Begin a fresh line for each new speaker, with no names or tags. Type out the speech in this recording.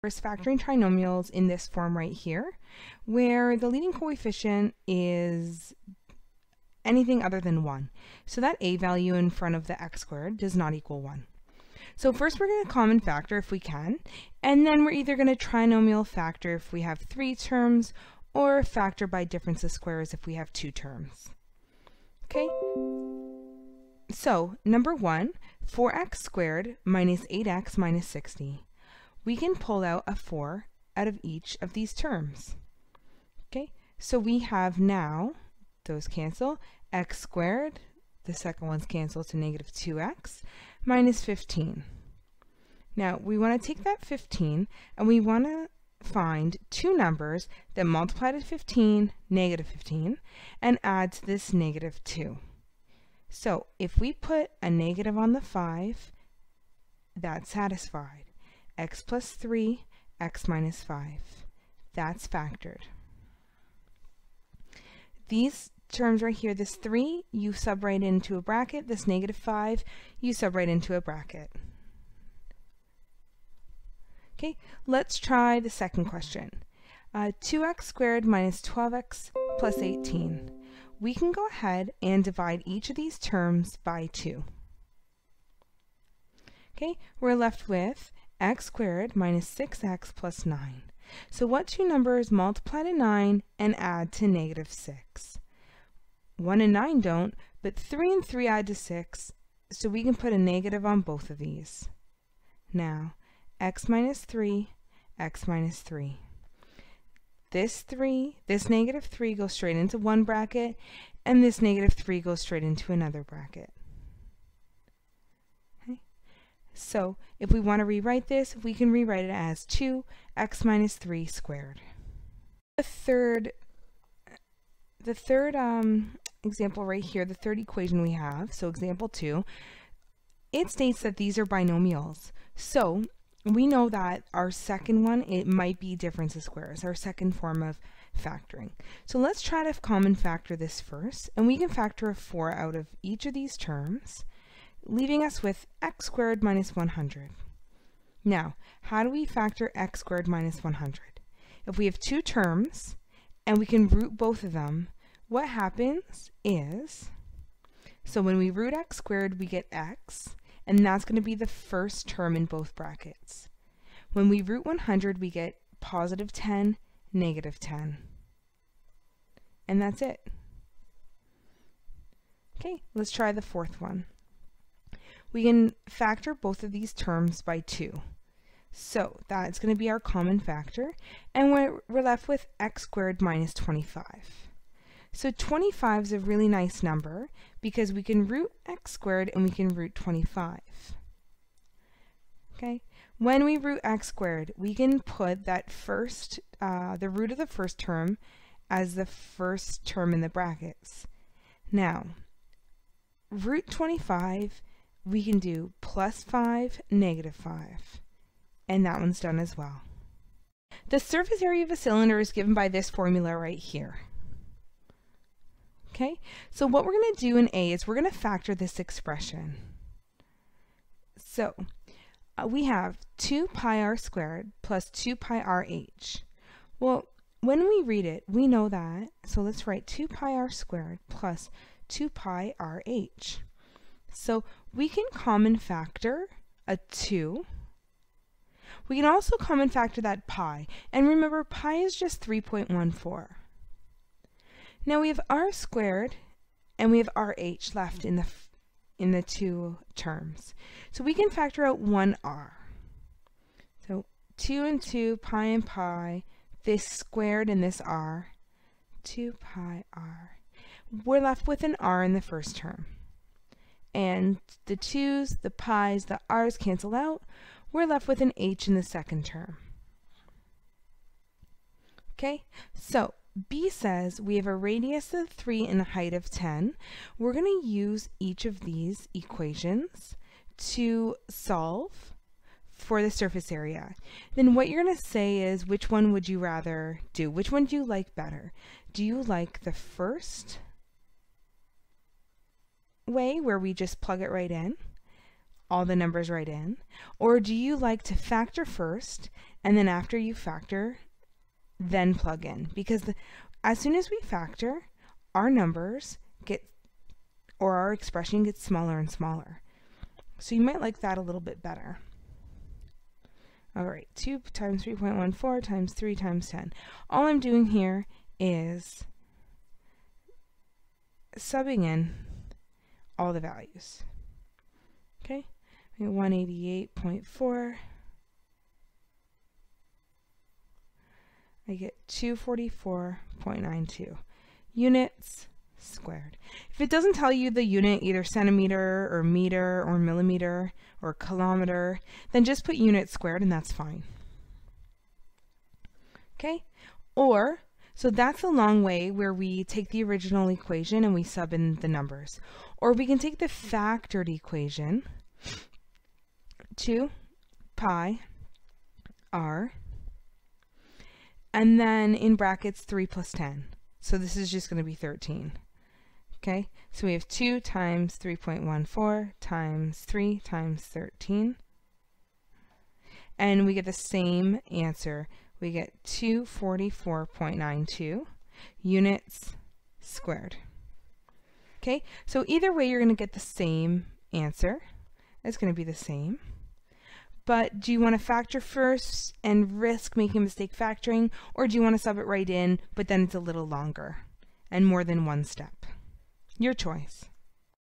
factoring trinomials in this form right here, where the leading coefficient is anything other than 1. So that a value in front of the x squared does not equal 1. So first we're going to common factor if we can, and then we're either going to trinomial factor if we have 3 terms, or factor by difference of squares if we have 2 terms. Okay? So, number 1, 4x squared minus 8x minus 60. We can pull out a 4 out of each of these terms. Okay? So we have now, those cancel, x squared, the second one's cancel to negative 2x, minus 15. Now, we want to take that 15, and we want to find 2 numbers that multiply to 15, negative 15, and add to this negative 2. So, if we put a negative on the 5, that's satisfied. X plus 3, x minus 5. That's factored. These terms right here, this 3, you sub right into a bracket. This negative 5, you sub right into a bracket. Okay, let's try the second question. 2x squared minus 12x plus 18. We can go ahead and divide each of these terms by 2. Okay, we're left with x squared minus 6x plus 9. So what 2 numbers multiply to 9 and add to negative 6? 1 and 9 don't, but 3 and 3 add to 6, so we can put a negative on both of these. Now, x minus 3, x minus 3. This negative 3 goes straight into one bracket, and this negative 3 goes straight into another bracket. Okay. So, if we want to rewrite this, we can rewrite it as 2x minus 3 squared. The third example right here, the third equation we have, so example 2, it states that these are binomials. So we know that our second one, it might be difference of squares, our second form of factoring. So let's try to common factor this first, and we can factor a 4 out of each of these terms, leaving us with x squared minus 100. Now, how do we factor x squared minus 100? If we have 2 terms, and we can root both of them, what happens is, so when we root x squared, we get x, and that's going to be the first term in both brackets. When we root 100, we get positive 10, negative 10. And that's it. Okay, let's try the fourth one. We can factor both of these terms by 2. So that's going to be our common factor, and we're left with x squared minus 25. So 25 is a really nice number because we can root x squared and we can root 25. Okay, when we root x squared, we can put that first, the root of the first term as the first term in the brackets. Now, root 25, we can do plus 5, negative 5. And that one's done as well. The surface area of a cylinder is given by this formula right here. Okay, so what we're going to do in A is we're going to factor this expression. So we have 2 pi r squared plus 2 pi r h. Well, when we read it, we know that, so let's write 2 pi r squared plus 2 pi r h. So we can common factor a 2. We can also common factor that pi, and remember pi is just 3.14. Now we have r squared and we have rh left in the 2 terms. So we can factor out 1r. So 2 and 2, pi and pi, this squared and this r, 2 pi r. We're left with an r in the first term. And the 2's, the pi's, the r's cancel out. We're left with an h in the second term. Okay, so B says we have a radius of 3 and a height of 10. We're going to use each of these equations to solve for the surface area. Then what you're going to say is, which one would you rather do? Which one do you like better? Do you like the first way where we just plug it right in, all the numbers right in, or do you like to factor first and then after you factor, then plug in, because as soon as we factor, our numbers or our expression gets smaller and smaller. So you might like that a little bit better. All right, 2 times 3.14 times 3 times 10. All I'm doing here is subbing in all the values. Okay, 188.4. I get 244.92 units squared. If it doesn't tell you the unit, either centimeter or meter or millimeter or kilometer, then just put unit squared and that's fine. Okay? Or, so that's a long way where we take the original equation and we sub in the numbers. Or we can take the factored equation, 2 pi r, and then in brackets 3 plus 10. So this is just going to be 13. Okay, so we have 2 times 3.14 times 3 times 13. And we get the same answer. We get 244.92 units squared. Okay, so either way you're going to get the same answer. It's going to be the same. But do you want to factor first and risk making a mistake factoring, or do you want to sub it right in, but then it's a little longer and more than one step? Your choice.